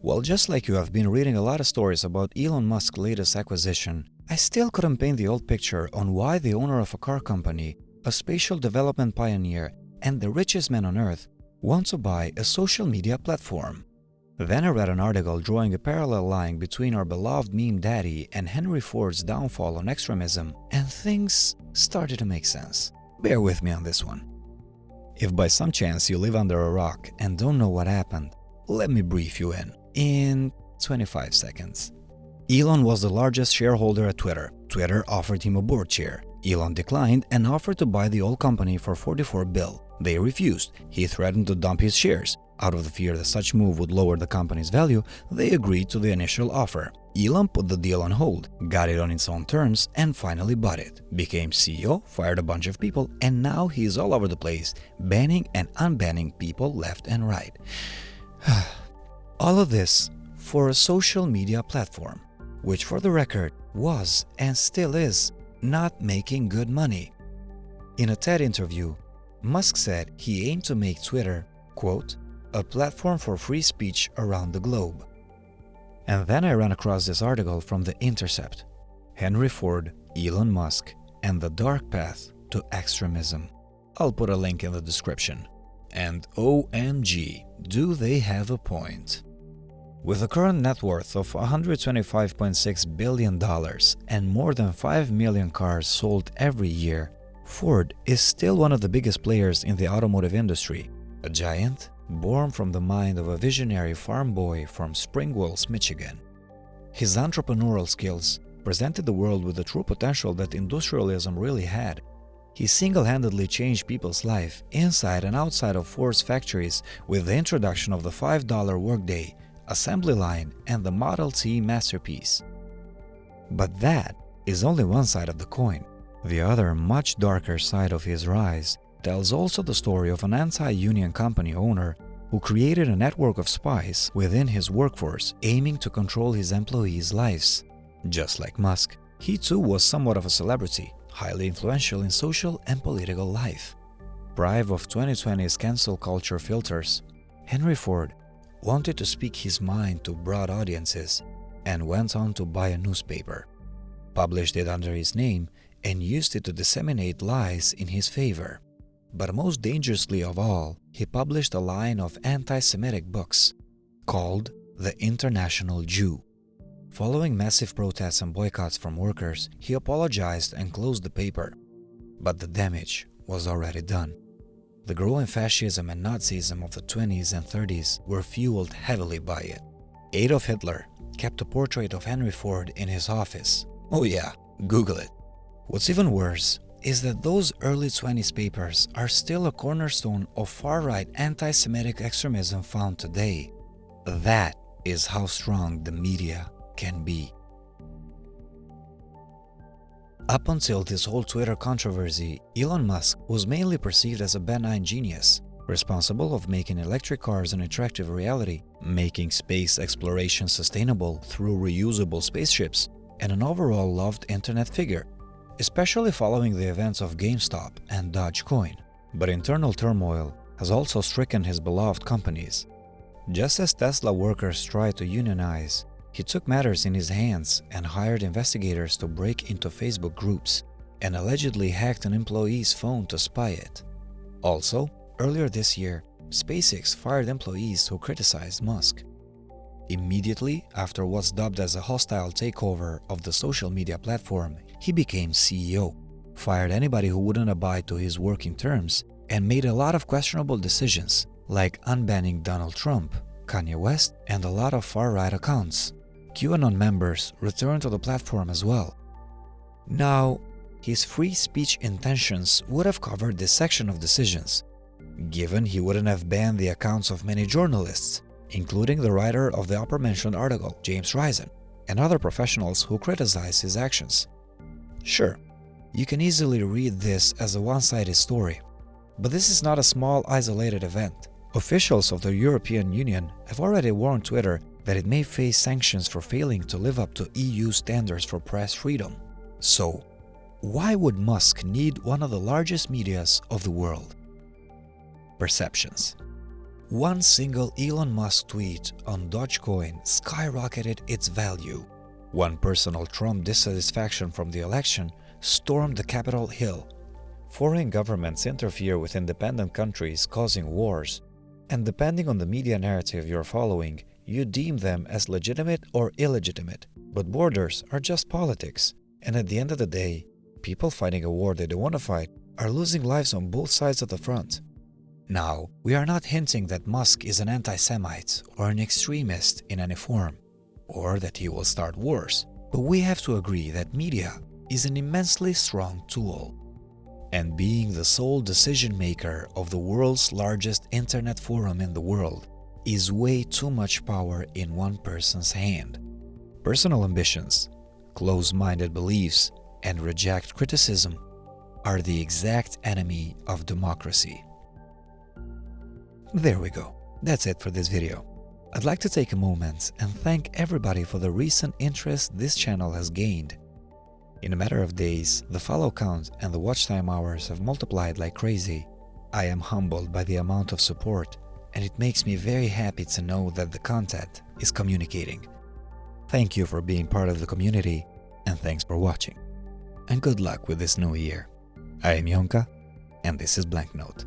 Well, just like you have been reading a lot of stories about Elon Musk's latest acquisition, I still couldn't paint the old picture on why the owner of a car company, a spatial development pioneer, and the richest man on earth want to buy a social media platform. Then I read an article drawing a parallel line between our beloved meme daddy and Henry Ford's downfall on extremism, and things started to make sense. Bear with me on this one. If by some chance you live under a rock and don't know what happened, let me brief you in 25 seconds. Elon was the largest shareholder at Twitter. Twitter offered him a board chair. Elon declined and offered to buy the old company for $44 billion. They refused. He threatened to dump his shares. Out of the fear that such move would lower the company's value, they agreed to the initial offer. Elon put the deal on hold, got it on its own terms, and finally bought it. Became CEO, fired a bunch of people, and now he is all over the place, banning and unbanning people left and right. All of this for a social media platform, which for the record was and still is not making good money. In a TED interview, Musk said he aimed to make Twitter, quote, a platform for free speech around the globe. And then I ran across this article from The Intercept, Henry Ford, Elon Musk, and the dark path to extremism. I'll put a link in the description. And OMG, do they have a point? With a current net worth of $125.6 billion and more than 5 million cars sold every year, Ford is still one of the biggest players in the automotive industry, a giant born from the mind of a visionary farm boy from Spring Wells, Michigan. His entrepreneurial skills presented the world with the true potential that industrialism really had. He single-handedly changed people's life inside and outside of Ford's factories with the introduction of the $5 workday, assembly line, and the Model T masterpiece. But that is only one side of the coin. The other, much darker side of his rise tells also the story of an anti-union company owner who created a network of spies within his workforce aiming to control his employees' lives. Just like Musk, he too was somewhat of a celebrity, highly influential in social and political life. Deprived of 2020's cancel culture filters, Henry Ford wanted to speak his mind to broad audiences and went on to buy a newspaper, published it under his name, and used it to disseminate lies in his favor. But most dangerously of all, he published a line of anti-Semitic books called The International Jew. Following massive protests and boycotts from workers, he apologized and closed the paper. But the damage was already done. The growing fascism and Nazism of the 20s and 30s were fueled heavily by it. Adolf Hitler kept a portrait of Henry Ford in his office. Oh yeah, Google it. What's even worse is that those early 20s papers are still a cornerstone of far-right anti-Semitic extremism found today. That is how strong the media can be. Up until this whole Twitter controversy, Elon Musk was mainly perceived as a benign genius, responsible of making electric cars an attractive reality, making space exploration sustainable through reusable spaceships, and an overall loved internet figure, especially following the events of GameStop and Dogecoin. But internal turmoil has also stricken his beloved companies. Just as Tesla workers tried to unionize, he took matters in his hands and hired investigators to break into Facebook groups and allegedly hacked an employee's phone to spy it. Also, earlier this year, SpaceX fired employees who criticized Musk. Immediately after what's dubbed as a hostile takeover of the social media platform, he became CEO, fired anybody who wouldn't abide to his working terms, and made a lot of questionable decisions, like unbanning Donald Trump, Kanye West, and a lot of far-right accounts. QAnon members returned to the platform as well. Now, his free speech intentions would have covered this section of decisions, given he wouldn't have banned the accounts of many journalists, including the writer of the aforementioned article, James Risen, and other professionals who criticize his actions. Sure, you can easily read this as a one-sided story, but this is not a small, isolated event. Officials of the European Union have already warned Twitter that it may face sanctions for failing to live up to EU standards for press freedom. So, why would Musk need one of the largest medias of the world? Perceptions. One single Elon Musk tweet on Dogecoin skyrocketed its value. One personal Trump dissatisfaction from the election stormed the Capitol Hill. Foreign governments interfere with independent countries, causing wars. And depending on the media narrative you're following, you deem them as legitimate or illegitimate. But borders are just politics. And at the end of the day, people fighting a war they don't want to fight are losing lives on both sides of the front. Now, we are not hinting that Musk is an anti-Semite or an extremist in any form, or that he will start wars. But we have to agree that media is an immensely strong tool. And being the sole decision-maker of the world's largest internet forum in the world is way too much power in one person's hand. Personal ambitions, close-minded beliefs, and reject criticism are the exact enemy of democracy. There we go. That's it for this video. I'd like to take a moment and thank everybody for the recent interest this channel has gained. In a matter of days, the follow count and the watch time hours have multiplied like crazy. I am humbled by the amount of support, and it makes me very happy to know that the content is communicating. Thank you for being part of the community, and thanks for watching. And good luck with this new year. I am Yonka, and this is Blank Note.